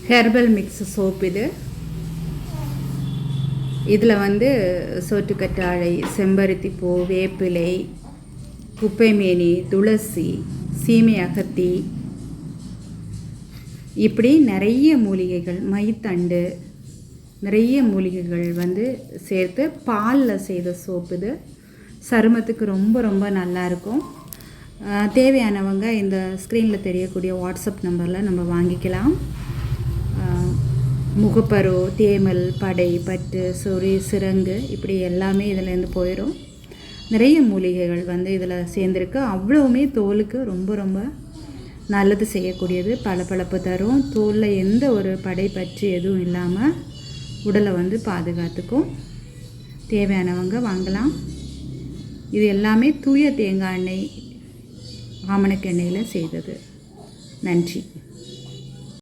Herbal mix soap இதில் வந்து சோற்றுக்கற்றாழை, செம்பருத்தி பூ, வேப்பிலை, குப்பைமேனி, துளசி, சீமை அகத்தி, இப்படி நிறைய மூலிகைகள், மைத்தண்டு, நிறைய மூலிகைகள் வந்து சேர்த்து பாலில் செய்த சோப்பு இது. சருமத்துக்கு ரொம்ப ரொம்ப நல்லாயிருக்கும். தேவையானவங்க இந்த ஸ்க்ரீனில் தெரியக்கூடிய வாட்ஸ்அப் நம்பரில் நம்ம வாங்கிக்கலாம். முகப்பரு, தேமல், படை, பட்டு, சொறி, சிரங்கு, இப்படி எல்லாமே இதிலேருந்து போயிடும். நிறைய மூலிகைகள் வந்து இதில் சேர்ந்துருக்கு. அவ்வளவுமே தோலுக்கு ரொம்ப ரொம்ப நல்லது செய்யக்கூடியது. பளபளப்பு தரும். தோலில் எந்த ஒரு படை பற்றி எதுவும் இல்லாமல் உடலை வந்து பாதுகாத்துக்கும். தேவையானவங்க வாங்கலாம். இது எல்லாமே தூய தேங்காய் எண்ணெய், ஆமணக்கு எண்ணெயில் செய்தது. நன்றி.